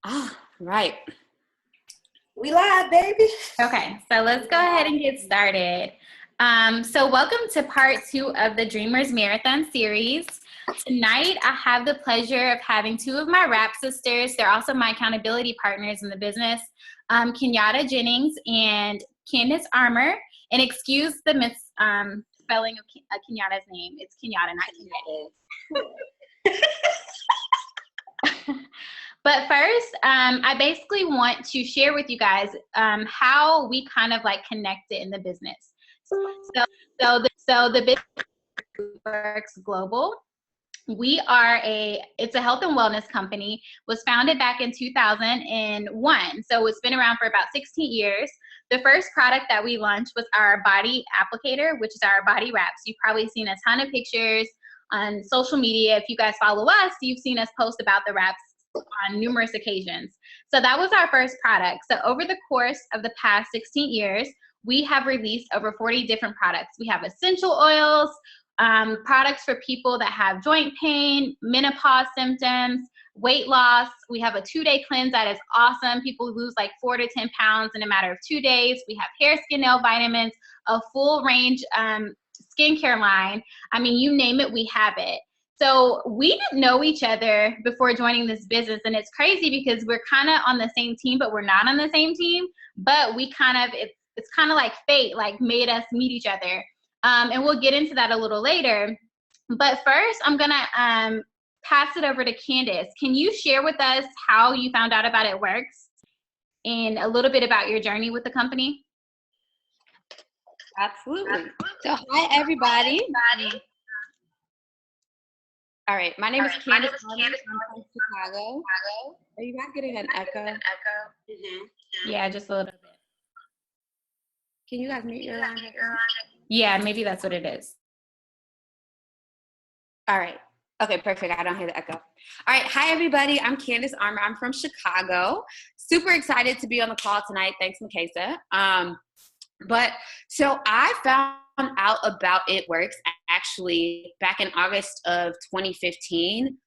Ah, right. We live, baby. Okay, so let's go ahead and get started. So welcome to part 2 of the Dreamers Marathon series. Tonight, I have the pleasure of having 2 of my rap sisters. They're also my accountability partners in the business, Kenyatta Jennings and Candace Armour. And excuse the misspelling of Kenyatta's name. It's Kenyatta, not Kenyatta. But first, I basically want to share with you guys how we kind of like connected in the business. So the business works global. It's a health and wellness company, was founded back in 2001. So it's been around for about 16 years. The first product that we launched was our body applicator, which is our body wraps. You've probably seen a ton of pictures on social media. If you guys follow us, you've seen us post about the wraps on numerous occasions. So that was our first product. So over the course of the past 16 years, we have released over 40 different products. We have essential oils, products for people that have joint pain, menopause symptoms, weight loss. We have a 2-day cleanse that is awesome. People lose like 4 to 10 pounds in a matter of 2 days. We have hair, skin, nail vitamins, a full range skincare line. I mean, you name it, we have it. So we didn't know each other before joining this business, and it's crazy because we're kind of on the same team, but we're not on the same team. But we it's kind of like fate, like made us meet each other. And we'll get into that a little later. But first, I'm gonna pass it over to Candace. Can you share with us how you found out about It Works and a little bit about your journey with the company? Absolutely. So hi, everybody. All right, my name is Candace. I'm from Chicago. Are you guys getting an echo? Mm-hmm. Yeah, just a little bit. Can you guys mute your line? Yeah, maybe that's what it is. All right. Okay, perfect. I don't hear the echo. All right. Hi, everybody. I'm Candace Armour. I'm from Chicago. Super excited to be on the call tonight. Thanks, Makesa. So I found out about It Works actually back in August of 2015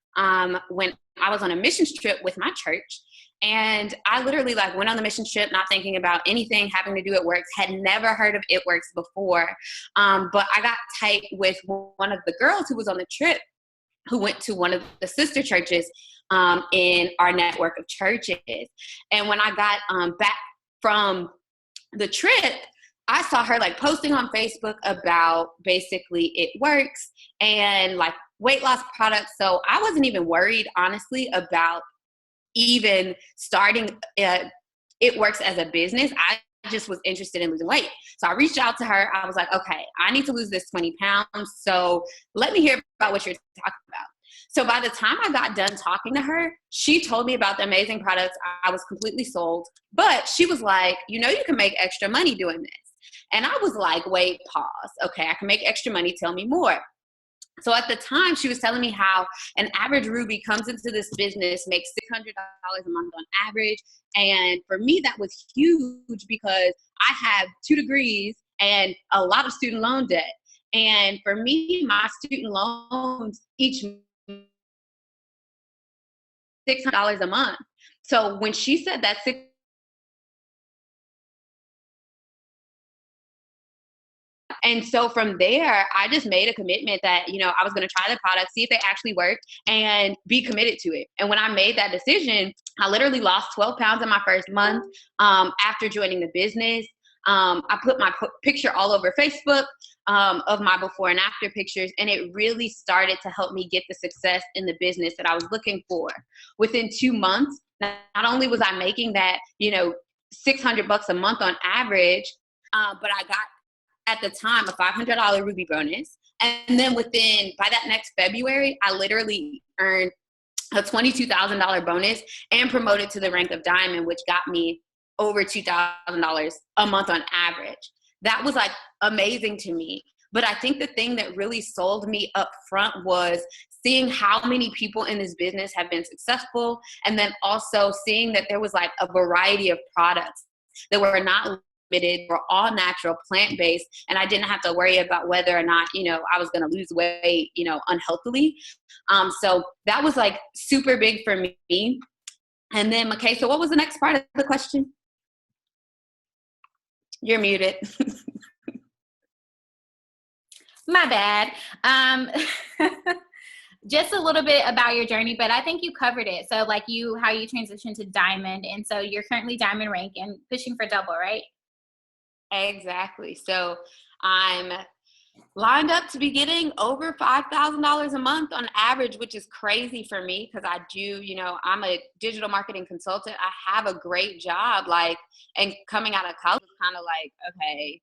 when I was on a missions trip with my church. And I literally went on the mission trip, not thinking about anything having to do It Works, had never heard of It Works before. But I got tight with one of the girls who was on the trip, who went to one of the sister churches in our network of churches. And when I got back from the trip, I saw her posting on Facebook about basically It Works and weight loss products. So I wasn't even worried, honestly, about even starting It Works as a business. I just was interested in losing weight. So I reached out to her. I was like, okay, I need to lose this 20 pounds. So let me hear about what you're talking about. So by the time I got done talking to her, she told me about the amazing products. I was completely sold. But she was like, you can make extra money doing this. And I was like, wait, pause. Okay, I can make extra money. Tell me more. So at the time, she was telling me how an average Ruby comes into this business, makes $600 a month on average. And for me, that was huge because I have 2 degrees and a lot of student loan debt. And for me, my student loans each $600 a month. So when she said that and so from there, I just made a commitment that, I was going to try the product, see if they actually worked, and be committed to it. And when I made that decision, I literally lost 12 pounds in my first month after joining the business. I put my picture all over Facebook of my before and after pictures, and it really started to help me get the success in the business that I was looking for. Within 2 months, not only was I making that, $600 a month on average, but I got at the time a $500 Ruby bonus. And then by that next February, I literally earned a $22,000 bonus and promoted to the rank of diamond, which got me over $2,000 a month on average. That was amazing to me. But I think the thing that really sold me up front was seeing how many people in this business have been successful. And then also seeing that there was a variety of products that were not were all natural, plant-based, and I didn't have to worry about whether or not, I was going to lose weight, unhealthily. So that was super big for me. And then, okay, so what was the next part of the question? You're muted. My bad. Just a little bit about your journey, but I think you covered it. So like how you transitioned to diamond, and so you're currently diamond rank and pushing for double, right? Exactly. So I'm lined up to be getting over $5,000 a month on average, which is crazy for me because I do, I'm a digital marketing consultant. I have a great job, and coming out of college, kind of like, okay,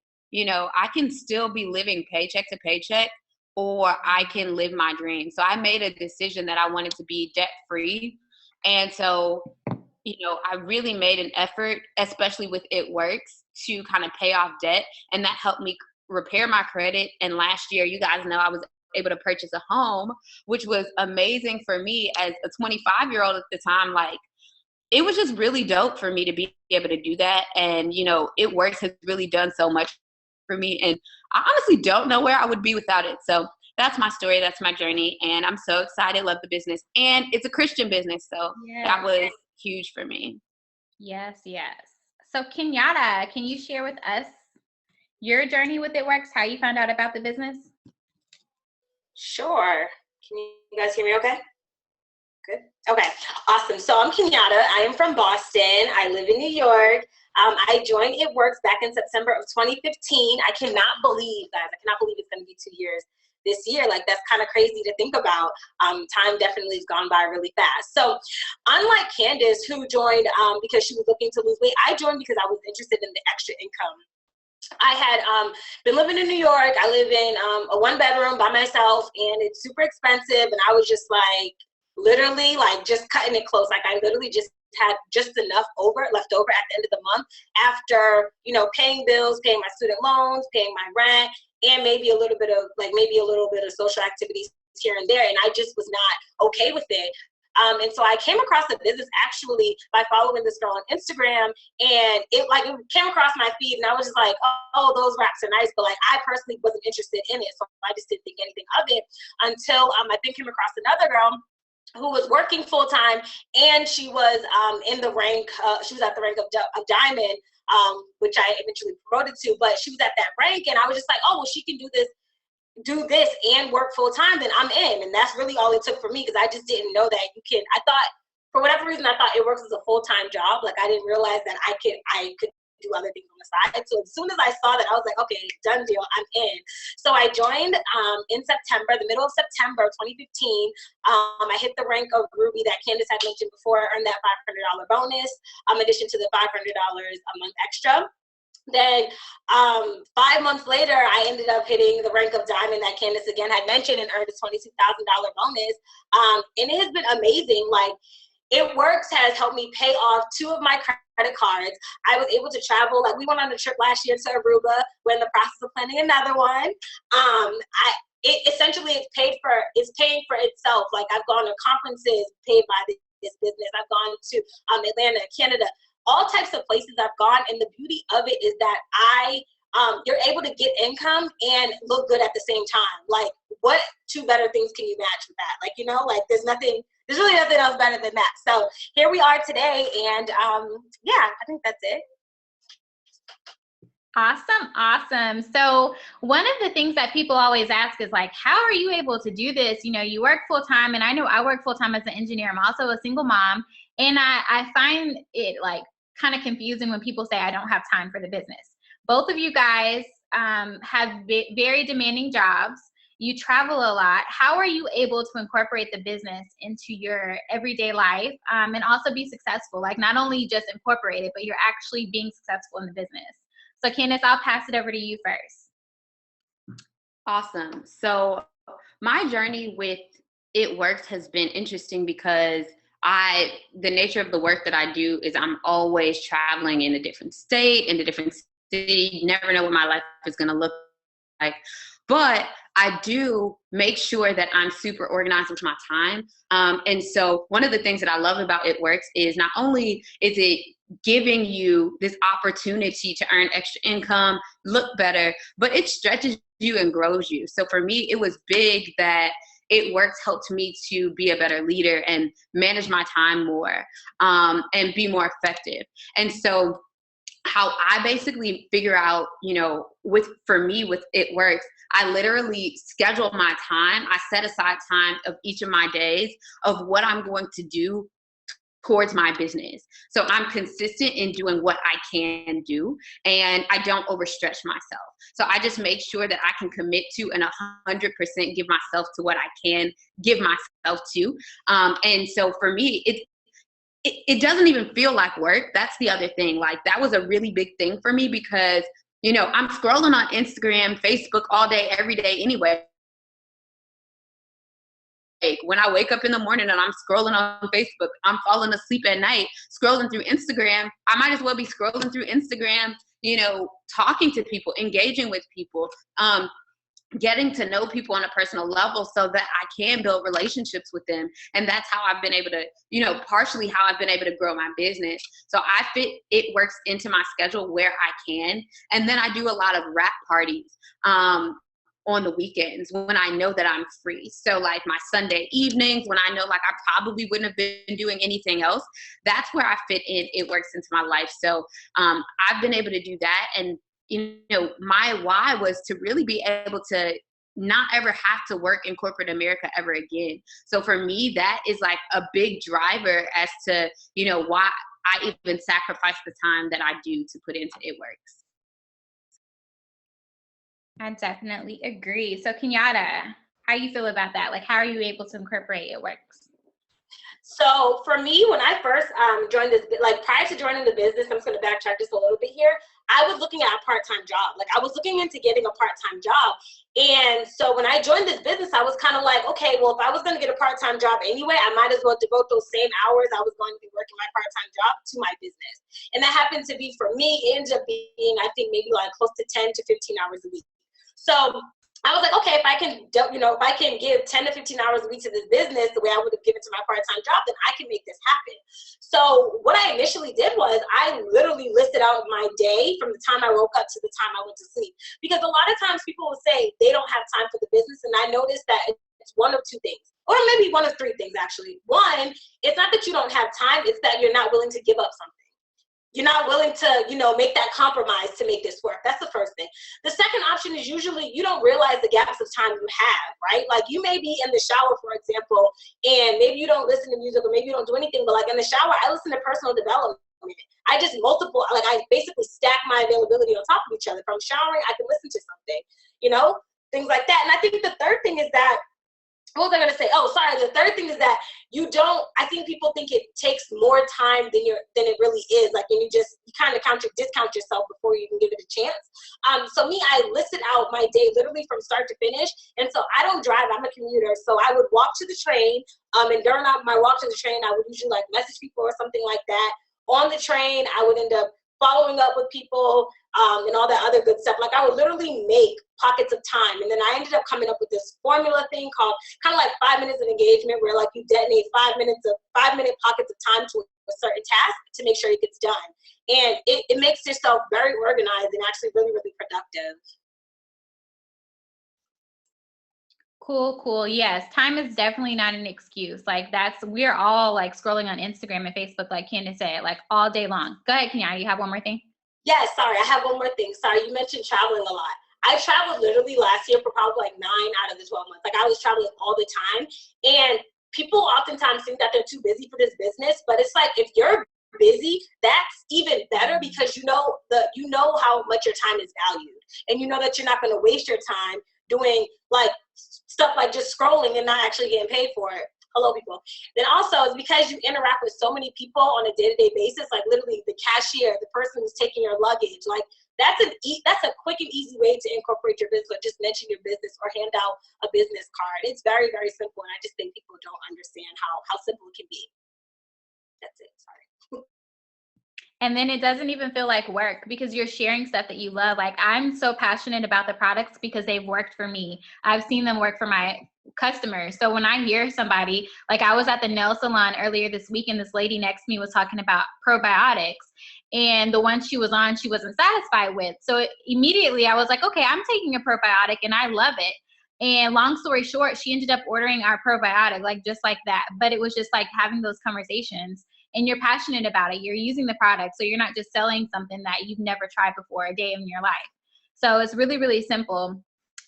I can still be living paycheck to paycheck, or I can live my dream. So I made a decision that I wanted to be debt free. And so, I really made an effort, especially with It Works, to kind of pay off debt. And that helped me repair my credit. And last year, you guys know, I was able to purchase a home, which was amazing for me as a 25-year-old at the time. Like, it was just really dope for me to be able to do that. And, It Works has really done so much for me. And I honestly don't know where I would be without it. So that's my story. That's my journey. And I'm so excited. Love the business. And it's a Christian business. So that was huge for me. Yes, yes. So Kenyatta, can you share with us your journey with It Works, how you found out about the business? Sure. Can you guys hear me okay? Good. Okay. Awesome. So I'm Kenyatta. I am from Boston. I live in New York. I joined It Works back in September of 2015. I cannot believe, guys, it's going to be 2 years this year. Like, that's kind of crazy to think about. Time definitely has gone by really fast. So unlike Candace, who joined because she was looking to lose weight, I joined because I was interested in the extra income. I had been living in New York. I live in a 1-bedroom by myself, and it's super expensive. And I was just like, literally, like, just cutting it close. Like, I literally just had just enough left over at the end of the month after, paying bills, paying my student loans, paying my rent, and maybe a little bit of social activities here and there. And I just was not okay with it. And so I came across the business actually by following this girl on Instagram, and it came across my feed, and I was just like, oh, those wraps are nice, but like, I personally wasn't interested in it. So I just didn't think anything of it until I then came across another girl who was working full time, and she was in the rank. She was at the rank of diamond, which I eventually promoted to. But she was at that rank, and I was just like, oh, well, she can do this and work full time. Then I'm in, and that's really all it took for me, because I just didn't know that you can. I thought, for whatever reason, I thought It Works as a full time job. Like, I didn't realize that I could do other things on the side. So as soon as I saw that, I was like, okay, done deal, I'm in. So I joined in September, the middle of September 2015. I hit the rank of Ruby that Candace had mentioned before, earned that $500 bonus, in addition to the $500 a month extra. Then 5 months later, I ended up hitting the rank of diamond that Candace again had mentioned, and earned a $22,000 bonus. And it has been amazing. Like, It Works has helped me pay off 2 of my credit cards. I was able to travel. Like, we went on a trip last year to Aruba. We're in the process of planning another one. It's paying for itself. Like, I've gone to conferences paid by this business. I've gone to Atlanta, Canada, all types of places I've gone. And the beauty of it is that you're able to get income and look good at the same time. Like, what 2 better things can you match with that? Like, there's really nothing else better than that. So here we are today, and I think that's it. Awesome. So one of the things that people always ask is like, how are you able to do this? You work full time, and I know I work full time as an engineer. I'm also a single mom, and I find it like kind of confusing when people say I don't have time for the business. Both of you guys have very demanding jobs. You travel a lot. How are you able to incorporate the business into your everyday life and also be successful? Like, not only just incorporate it, but you're actually being successful in the business. So Candace, I'll pass it over to you first. Awesome. So my journey with It Works has been interesting because the nature of the work that I do is I'm always traveling in a different state, in a different city. You never know what my life is going to look like. But I do make sure that I'm super organized with my time. And so one of the things that I love about It Works is not only is it giving you this opportunity to earn extra income, look better, but it stretches you and grows you. So for me, it was big that It Works helped me to be a better leader and manage my time more, and be more effective. And so how I basically figure out, for me with It Works, I literally schedule my time. I set aside time of each of my days of what I'm going to do towards my business. So I'm consistent in doing what I can do, and I don't overstretch myself. So I just make sure that I can commit to and 100% give myself to what I can give myself to. And so for me, it doesn't even feel like work. That's the other thing. Like, that was a really big thing for me because, I'm scrolling on Instagram, Facebook all day, every day anyway. Like, when I wake up in the morning and I'm scrolling on Facebook, I'm falling asleep at night, scrolling through Instagram. I might as well be scrolling through Instagram, talking to people, engaging with people, getting to know people on a personal level so that I can build relationships with them. And that's how I've been able to, partially how I've been able to grow my business. So I fit It Works into my schedule where I can. And then I do a lot of wrap parties on the weekends when I know that I'm free. So like my Sunday evenings when I know like I probably wouldn't have been doing anything else, that's where I fit in It Works into my life. So I've been able to do that. And my why was to really be able to not ever have to work in corporate America ever again. So for me, that is like a big driver as to, why I even sacrifice the time that I do to put into It Works. I definitely agree. So Kenyatta, how you feel about that? Like, how are you able to incorporate It Works? So for me, when I first joined this, like prior to joining the business, I'm just going to backtrack just a little bit here. I was looking at a part-time job. Like I was looking into getting a part-time job. And so when I joined this business, I was kind of like, okay, well, if I was going to get a part-time job anyway, I might as well devote those same hours I was going to be working my part-time job to my business. And that happened to be, for me, it ended up being, I think maybe like close to 10 to 15 hours a week. So I was like, okay, if I can, if I can give 10 to 15 hours a week to this business the way I would have given to my part-time job, then I can make this happen. So what I initially did was I literally listed out my day from the time I woke up to the time I went to sleep. Because a lot of times people will say they don't have time for the business. And I noticed that it's one of two things, or maybe one of three things, actually. One, it's not that you don't have time, it's that you're not willing to give up something. You're not willing to, make that compromise to make this work. That's the first thing. The second option is usually you don't realize the gaps of time you have, right? Like you may be in the shower, for example, and maybe you don't listen to music or maybe you don't do anything, but like in the shower, I listen to personal development. I just I basically stack my availability on top of each other. From showering, I can listen to something, things like that. And I think the third thing is that, what was I going to say? Oh, sorry. The third thing is that I think people think it takes more time than it really is. Like, and you kind of discount yourself before you even give it a chance. So me, I listed out my day literally from start to finish. And so I don't drive, I'm a commuter. So I would walk to the train. And during my walk to the train, I would usually like message people or something like that. On the train, I would end up following up with people, and all that other good stuff. Like I would literally make pockets of time. And then I ended up coming up with this formula thing called kind of like 5 minutes of engagement, where like you detonate 5 minute pockets of time to a certain task to make sure it gets done. And it makes yourself very organized and actually really, really productive. Cool. Yes, time is definitely not an excuse. Like we're all like scrolling on Instagram and Facebook, like Candace said, like all day long. Go ahead, Kenyatta, you have one more thing? Yes, sorry, I have one more thing. Sorry, you mentioned traveling a lot. I traveled literally last year for probably like 9 out of the 12 months. Like I was traveling all the time. And people oftentimes think that they're too busy for this business, but it's like if you're busy, that's even better because you know how much your time is valued. And you know that you're not going to waste your time doing like stuff like just scrolling and not actually getting paid for it. Hello, people. Then also, it's because you interact with so many people on a day-to-day basis, like literally the cashier, the person who's taking your luggage, like that's a quick and easy way to incorporate your business, or just mention your business or hand out a business card. It's very, very simple, and I just think people don't understand how simple it can be. That's it. Sorry. And then it doesn't even feel like work because you're sharing stuff that you love. Like I'm so passionate about the products because they've worked for me. I've seen them work for my customers. So when I hear somebody, like I was at the nail salon earlier this week and this lady next to me was talking about probiotics, and the one she was on, she wasn't satisfied with. So immediately I was like, okay, I'm taking a probiotic and I love it. And long story short, she ended up ordering our probiotic, like just like that. But it was just like having those conversations, and you're passionate about it. You're using the product. So you're not just selling something that you've never tried before a day in your life. So it's really, really simple.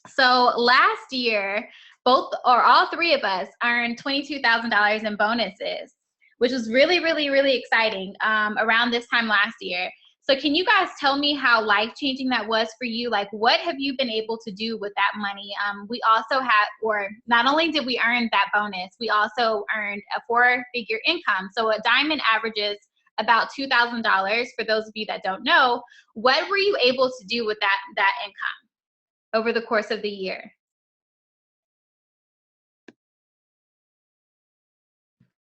So last year, all three of us earned $22,000 in bonuses, which was really, really, really exciting around this time last year. So can you guys tell me how life-changing that was for you? Like, what have you been able to do with that money? We also not only did we earn that bonus, we also earned a 4-figure income. So a diamond averages about $2,000. For those of you that don't know, what were you able to do with that income over the course of the year?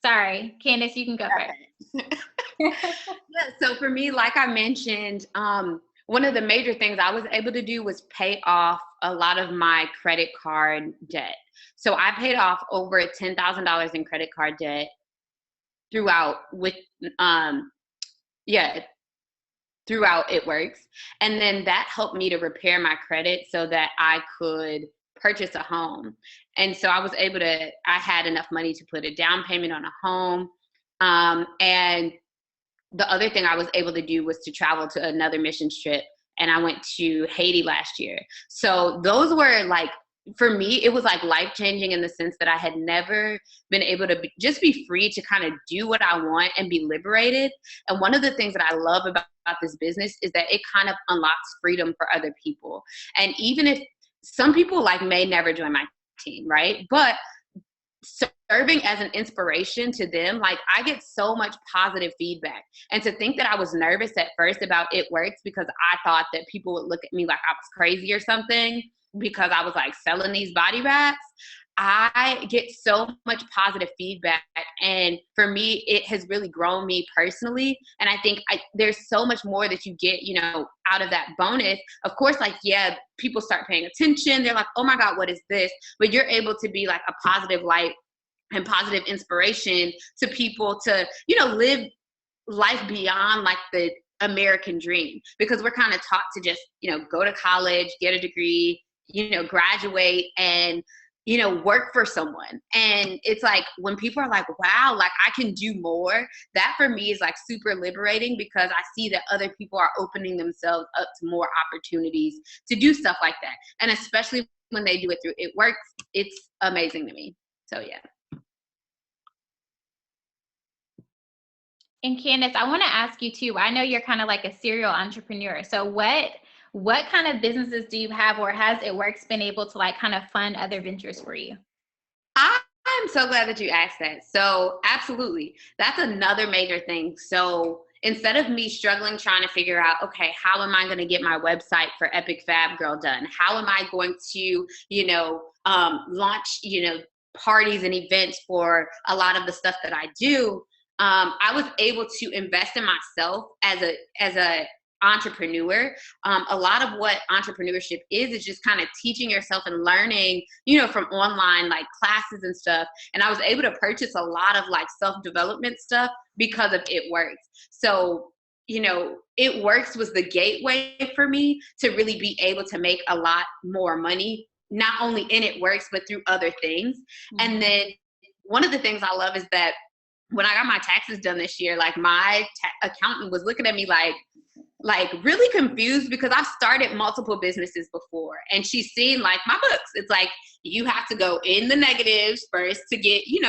Sorry, Candace, you can go first. Yeah, so for me, like I mentioned, one of the major things I was able to do was pay off a lot of my credit card debt. So I paid off over $10,000 in credit card debt throughout It Works. And then that helped me to repair my credit so that I could purchase a home. And so I had enough money to put a down payment on a home. And the other thing I was able to do was to travel to another mission trip. And I went to Haiti last year. So those were like, for me, it was like life-changing in the sense that I had never been able to just be free to kind of do what I want and be liberated. And one of the things that I love about this business is that it kind of unlocks freedom for other people. And even if some people like may never join my team, right? But serving as an inspiration to them, like I get so much positive feedback. And to think that I was nervous at first about It Works because I thought that people would look at me like I was crazy or something because I was like selling these body wraps. I get so much positive feedback. And for me, it has really grown me personally. And I think there's so much more that you get, out of that bonus. Of course, like, yeah, people start paying attention. They're like, oh my God, what is this? But you're able to be like a positive light and positive inspiration to people to, live life beyond like the American dream, because we're kind of taught to just, go to college, get a degree, graduate and, work for someone. And it's like when people are like, wow, like I can do more, that for me is like super liberating because I see that other people are opening themselves up to more opportunities to do stuff like that. And especially when they do it through It Works, it's amazing to me. So yeah. And Candace, I want to ask you too, I know you're kind of like a serial entrepreneur. So what kind of businesses do you have, or has It Works been able to like kind of fund other ventures for you? I'm so glad that you asked that. So absolutely. That's another major thing. So instead of me struggling, trying to figure out, okay, how am I going to get my website for Epic Fab Girl done? How am I going to, launch, parties and events for a lot of the stuff that I do? I was able to invest in myself as a entrepreneur. A lot of what entrepreneurship is just kind of teaching yourself and learning, from online like classes and stuff. And I was able to purchase a lot of like self-development stuff because of It Works. So, It Works was the gateway for me to really be able to make a lot more money, not only in It Works, but through other things. Mm-hmm. And then one of the things I love is that when I got my taxes done this year, like my accountant was looking at me like really confused because I've started multiple businesses before, and she's seen like my books. It's like, you have to go in the negatives first to get, you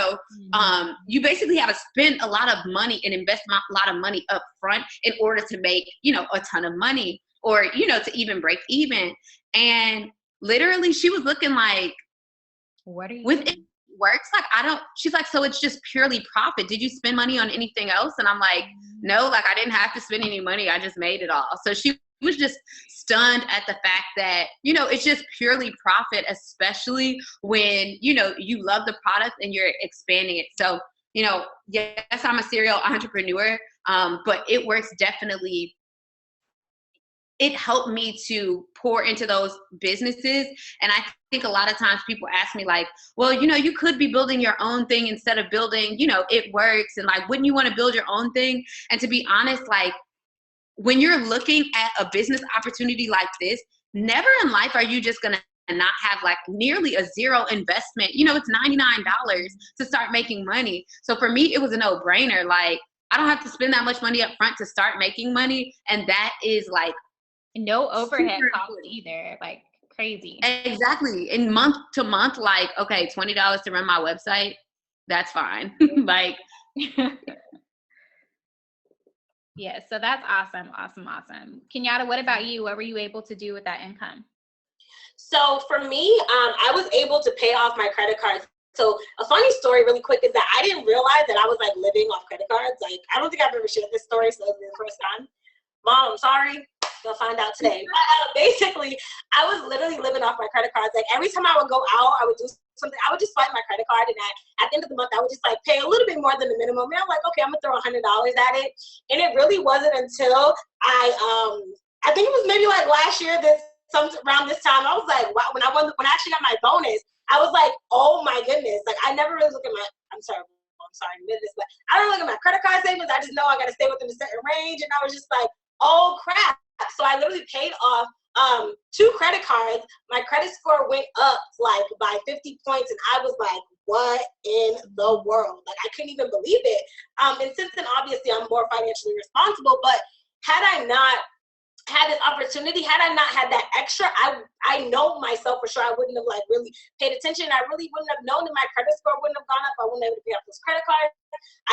basically have to spend a lot of money and invest a lot of money up front in order to make, a ton of money or, to even break even. And literally she was looking like, what are you with It Works? Like, she's like, so it's just purely profit. Did you spend money on anything else? And I'm like, no, like I didn't have to spend any money. I just made it all. So she was just stunned at the fact that, it's just purely profit, especially when, you love the product and you're expanding it. So, yes, I'm a serial entrepreneur, but It Works definitely, it helped me to pour into those businesses. And I think a lot of times people ask me like, well, you could be building your own thing instead of building, It Works. And like, wouldn't you want to build your own thing? And to be honest, like when you're looking at a business opportunity like this, never in life are you just going to not have like nearly a zero investment. You know, it's $99 to start making money. So for me, it was a no-brainer. Like, I don't have to spend that much money up front to start making money. And that is like no overhead costs either. Like, crazy. Exactly. And month to month, like, okay, $20 to run my website, that's fine. Like, yeah, so that's awesome. Kenyatta, what about you? What were you able to do with that income? So for me, I was able to pay off my credit cards. So a funny story really quick is that I didn't realize that I was like living off credit cards. Like, I don't think I've ever shared this story, so it's the first time. Mom, I'm sorry. You'll find out today. But, basically, I was literally living off my credit cards. Like, every time I would go out, I would do something. I would just swipe my credit card, and at the end of the month, I would just like pay a little bit more than the minimum. And I'm like, okay, I'm gonna throw $100 at it. And it really wasn't until I think it was maybe like last year, around this time, I was like, wow. When I actually got my bonus, I was like, oh my goodness. Like, I never really look at my. I'm sorry, business, but I don't look at my credit card statements. I just know I gotta stay within a certain range, and I was just like, oh crap. So I literally paid off 2 credit cards. My credit score went up like by 50 points, and I was like, what in the world? Like, I couldn't even believe it. And since then, obviously, I'm more financially responsible, but had I not had this opportunity, had I not had that extra, I know myself for sure I wouldn't have like really paid attention. I really wouldn't have known that my credit score wouldn't have gone up. I wouldn't have been able to pay off those credit cards.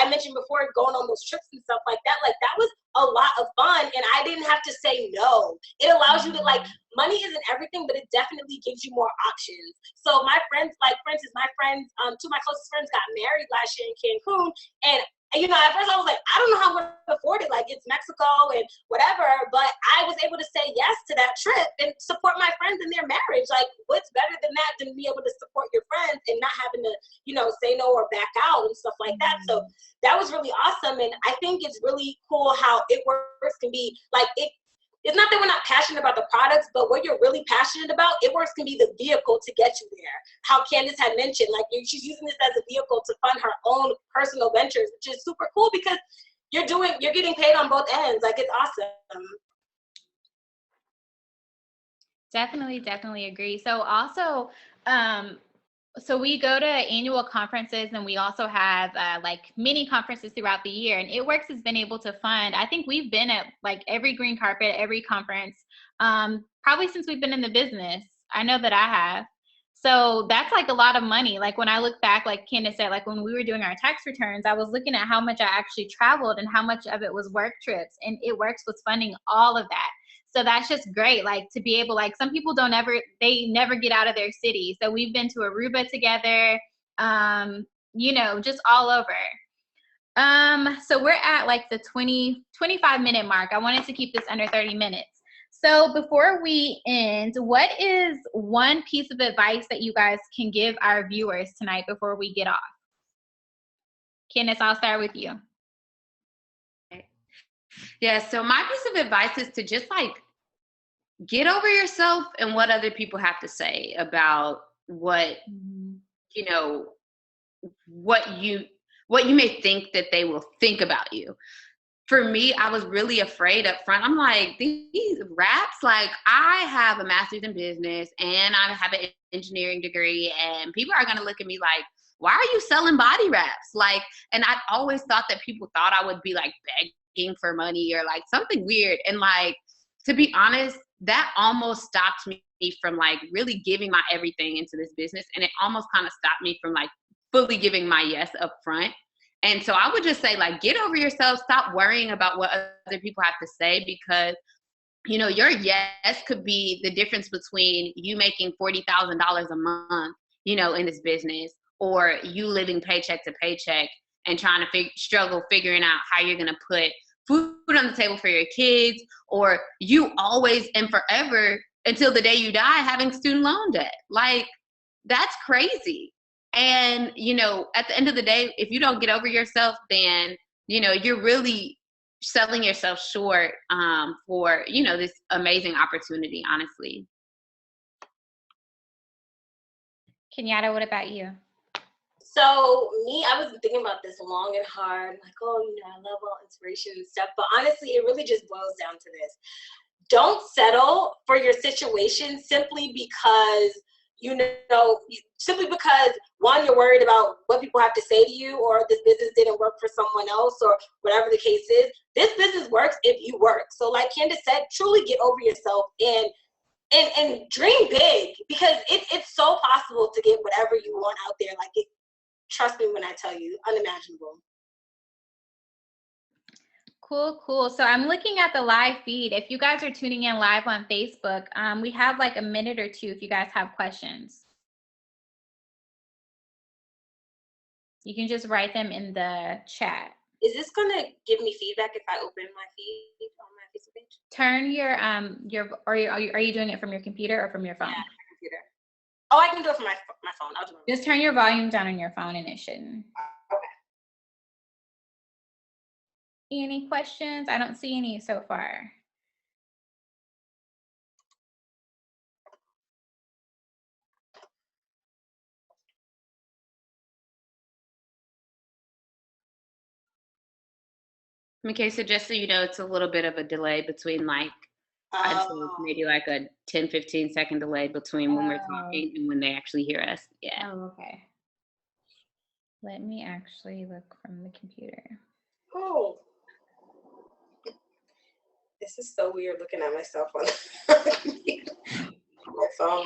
I mentioned before going on those trips and stuff like that. Like, that was a lot of fun, and I didn't have to say no. It allows you to, like, money isn't everything, but it definitely gives you more options. So my friends, like, for instance, my friends, 2 of my closest friends got married last year in Cancun, and you know, at first I was like, I don't know how I'm going to afford it. Like, it's Mexico and whatever. But I was able to say yes to that trip and support my friends in their marriage. Like, what's better than that than be able to support your friends and not having to, you know, say no or back out and stuff like that. So that was really awesome. And I think it's really cool how It Works can be like, it's not that we're not passionate about the products, but what you're really passionate about, It Works can be the vehicle to get you there. How Candace had mentioned, like, she's using this as a vehicle to fund her own personal ventures, which is super cool because you're getting paid on both ends. Like, it's awesome. Definitely agree. So also, so we go to annual conferences, and we also have like mini conferences throughout the year, and It Works has been able to fund, I think we've been at like every green carpet, every conference, probably since we've been in the business. I know that I have. So that's like a lot of money. Like, when I look back, like Candace said, like when we were doing our tax returns, I was looking at how much I actually traveled and how much of it was work trips, and It Works was funding all of that. So that's just great, like, to be able, like, some people they never get out of their city. So we've been to Aruba together, you know, just all over. So we're at like the 25-minute mark. I wanted to keep this under 30 minutes. So before we end, what is one piece of advice that you guys can give our viewers tonight before we get off? Candace, I'll start with you. Yeah, so my piece of advice is to just like get over yourself and what other people have to say about what, you know, what you may think that they will think about you. For me, I was really afraid up front. I'm like, these raps, like, I have a master's in business and I have an engineering degree, and people are going to look at me like, why are you selling body wraps? Like, and I always thought that people thought I would be like begging for money or like something weird. And like, to be honest, that almost stopped me from like really giving my everything into this business. And it almost kind of stopped me from like fully giving my yes up front. And so I would just say, like, get over yourself. Stop worrying about what other people have to say, because, you know, your yes could be the difference between you making $40,000 a month, you know, in this business, or you living paycheck to paycheck and trying to struggle figuring out how you're going to put food on the table for your kids, or you always and forever until the day you die having student loan debt. Like, that's crazy. And, you know, at the end of the day, if you don't get over yourself, then, you know, you're really selling yourself short for, you know, this amazing opportunity, honestly. Kenyatta, what about you? So me, I was thinking about this long and hard, like, oh, you know, I love all inspiration and stuff. But honestly, it really just boils down to this. don't settle for your situation simply because, simply because, one, you're worried about what people have to say to you, or this business didn't work for someone else, or whatever the case is. This business works if you work. So like Candace said, truly get over yourself and dream big, because it's so possible to get whatever you want out there. Like, trust me when I tell you, unimaginable. Cool. So I'm looking at the live feed. If you guys are tuning in live on Facebook, we have like a minute or two if you guys have questions. You can just write them in the chat. Is this gonna give me feedback if I open my feed on my Facebook page? Turn are you doing it from your computer or from your phone? Yeah, my computer. Oh, I can do it from my phone. I'll do it. Just turn your volume down on your phone and it shouldn't. Okay. Any questions? I don't see any so far. Okay, so just so you know, it's a little bit of a delay between like, I'd say maybe like a 10-15 second delay between when we're talking and when they actually hear us. Yeah. Oh, okay. Let me actually look from the computer. Oh. This is so weird looking at myself on my phone.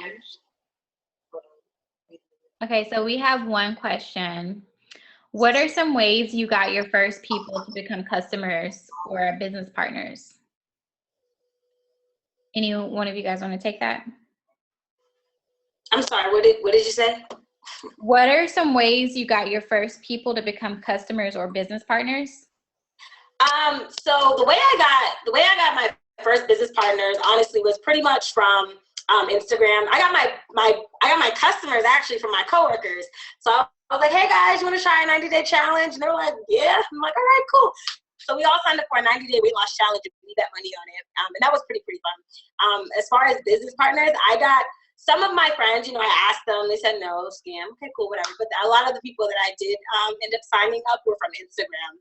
Okay, so we have one question. What are some ways you got your first people to become customers or business partners? Any one of you guys want to take that? I'm sorry, what did you say? What are some ways you got your first people to become customers or business partners? So the way I got my first business partners, honestly, was pretty much from Instagram. I got my customers actually from my coworkers. So I was like, hey guys, you want to try a 90-day challenge? And they were like, yeah. I'm like, all right, cool. So we all signed up for a 90-day weight loss challenge and we bet money on it. And that was pretty fun. As far as business partners, I got some of my friends, I asked them, they said no, scam. Okay, cool, whatever. But a lot of the people that I did end up signing up were from Instagram.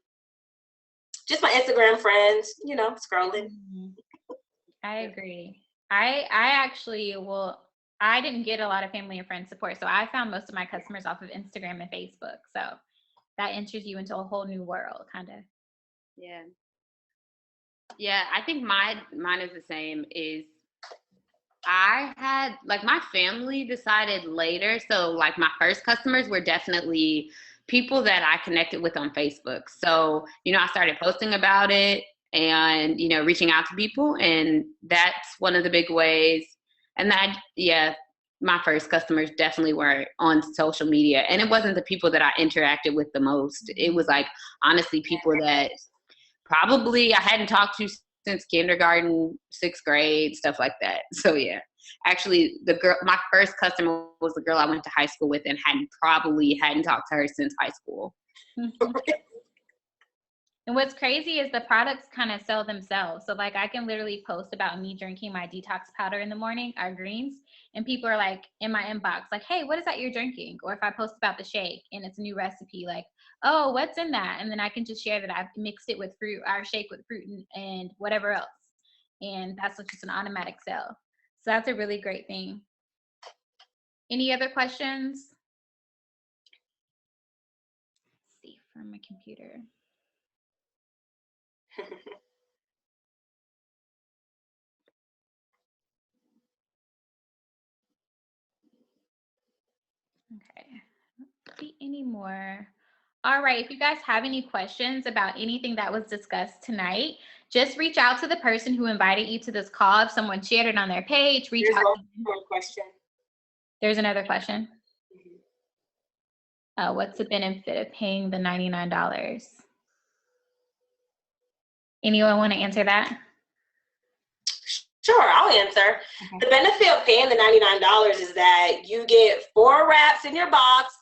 Just my Instagram friends, scrolling. I agree. I actually I didn't get a lot of family and friend support. So I found most of my customers off of Instagram and Facebook. So that enters you into a whole new world, kind of. Yeah. Yeah, I think mine is the same. Is I had, like, my family decided later. So like my first customers were definitely people that I connected with on Facebook. So, I started posting about it and, reaching out to people. And that's one of the big ways. And my first customers definitely were on social media. And it wasn't the people that I interacted with the most. It was like, honestly, people that probably I hadn't talked to since kindergarten, 6th grade, stuff like that. So yeah, actually my first customer was the girl I went to high school with and hadn't talked to her since high school. And what's crazy is the products kind of sell themselves. So like I can literally post about me drinking my detox powder in the morning, our greens, and people are like in my inbox, like, hey, what is that you're drinking? Or if I post about the shake and it's a new recipe, like, oh, what's in that? And then I can just share that I've mixed it with fruit, our shake with fruit and whatever else. And that's just an automatic sell. So that's a really great thing. Any other questions? Let's see from my computer. Okay, let's see any more. All right, if you guys have any questions about anything that was discussed tonight, just reach out to the person who invited you to this call. If someone shared it on their page, reach out to them. One question. There's another question. Mm-hmm. What's the benefit of paying the $99? Anyone want to answer that? Sure, I'll answer. Okay. The benefit of paying the $99 is that you get 4 wraps in your box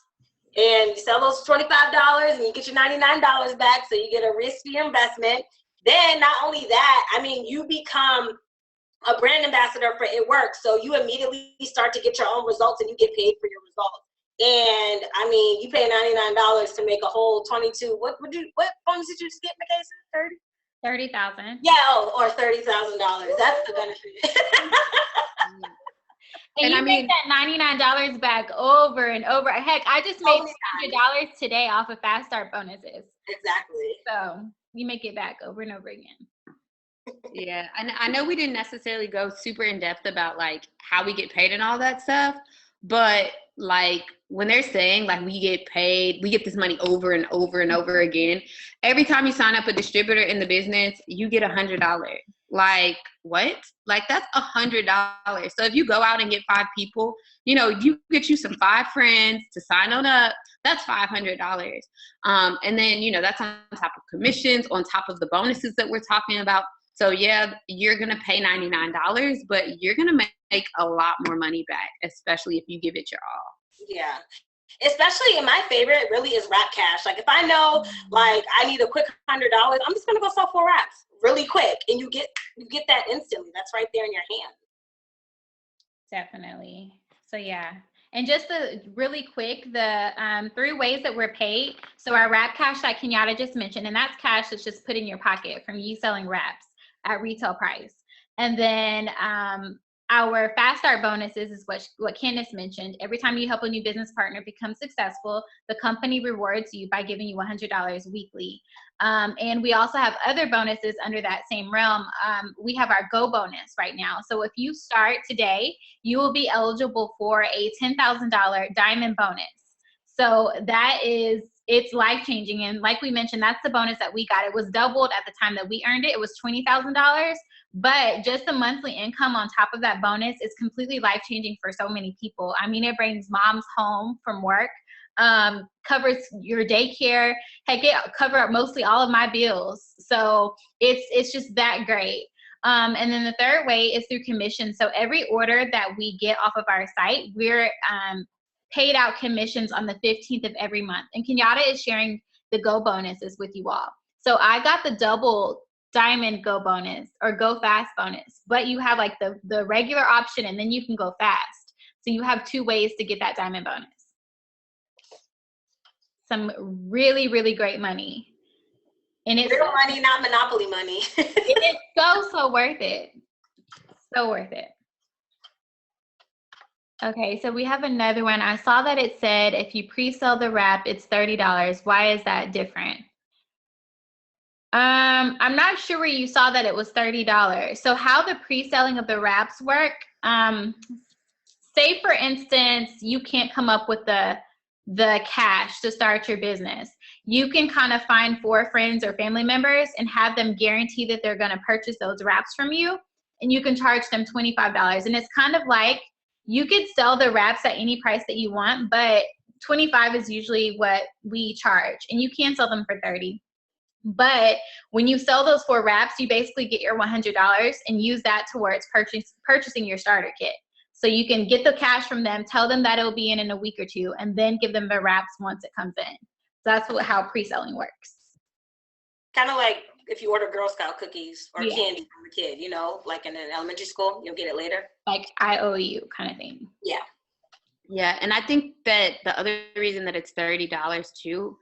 and you sell those for $25 and you get your $99 back, so you get a risk-free investment. Then not only that, you become a brand ambassador for It Works, so you immediately start to get your own results and you get paid for your results. And you pay $99 to make a whole 22. What bonus did you just get, Makaysa? 30? 30,000. Yeah, or $30,000. That's the benefit. And you make that $99 back over and over. Heck, I just made $200 today off of Fast Start bonuses. Exactly. So you make it back over and over again. Yeah, and I know we didn't necessarily go super in depth about like how we get paid and all that stuff, but like when they're saying like we get paid, we get this money over and over and over again. Every time you sign up a distributor in the business, you get $100. Like what? Like that's $100. So if you go out and get 5 people, you know, you get you some 5 friends to sign on up. That's $500. And then, you know, that's on top of commissions, on top of the bonuses that we're talking about. So yeah, you're going to pay $99, but you're going to make a lot more money back, especially if you give it your all. Yeah. Especially, and my favorite really is wrap cash. Like if I know like I need a quick $100, I'm just going to go sell 4 wraps really quick. And you get that instantly. That's right there in your hand. Definitely. So yeah. And just really quick, the 3 ways that we're paid. So our wrap cash that Kenyatta just mentioned, and that's cash that's just put in your pocket from you selling wraps at retail price. And then our Fast Start bonuses is what Candace mentioned. Every time you help a new business partner become successful, the company rewards you by giving you $100 weekly. And we also have other bonuses under that same realm. We have our Go bonus right now. So if you start today, you will be eligible for a $10,000 diamond bonus. So it's life-changing. And like we mentioned, that's the bonus that we got. It was doubled at the time that we earned it. It was $20,000. But just the monthly income on top of that bonus is completely life-changing for so many people. I mean, it brings moms home from work, covers your daycare, heck, it cover up mostly all of my bills. So it's just that great. And then the third way is through commission. So every order that we get off of our site, we're paid out commissions on the 15th of every month. And Kenyatta is sharing the Go bonuses with you all. So I got the double diamond Go bonus or Go Fast bonus, but you have like the regular option and then you can go fast. So you have 2 ways to get that diamond bonus. Some really, really great money. And it's real money, not monopoly money. It is so worth it. So worth it. Okay, so we have another one. I saw that it said if you pre-sell the wrap, it's $30. Why is that different? I'm not sure where you saw that it was $30. So how the pre-selling of the wraps work, say for instance, you can't come up with the cash to start your business. You can kind of find 4 friends or family members and have them guarantee that they're going to purchase those wraps from you, and you can charge them $25. And it's kind of like you could sell the wraps at any price that you want, but $25 is usually what we charge, and you can sell them for $30. But when you sell those 4 wraps, you basically get your $100 and use that towards purchasing your starter kit. So you can get the cash from them, tell them that it'll be in a week or 2, and then give them the wraps once it comes in. So that's how pre-selling works. Kind of like if you order Girl Scout cookies or candy from a kid, you know, like in an elementary school, you'll get it later. Like I owe you kind of thing. Yeah. Yeah, and I think that the other reason that it's $30 too,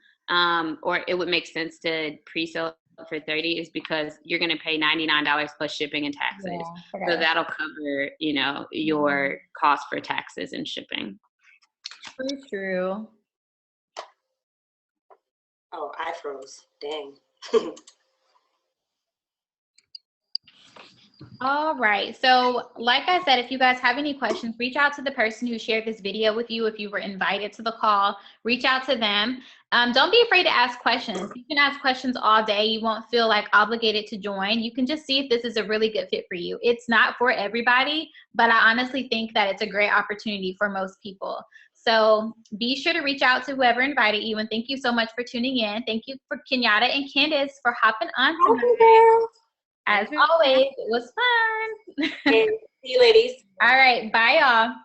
or it would make sense to pre-sell for $30 is because you're going to pay $99 plus shipping and taxes. Yeah, so that'll cover, you know, your cost for taxes and shipping. True. Oh, I froze. Dang. All right. So like I said, if you guys have any questions, reach out to the person who shared this video with you. If you were invited to the call, reach out to them. Don't be afraid to ask questions. You can ask questions all day. You won't feel like obligated to join. You can just see if this is a really good fit for you. It's not for everybody, but I honestly think that it's a great opportunity for most people. So be sure to reach out to whoever invited you. And thank you so much for tuning in. Thank you for Kenyatta and Candace for hopping on tonight. As always, it was fun. See you, ladies. All right. Bye, y'all.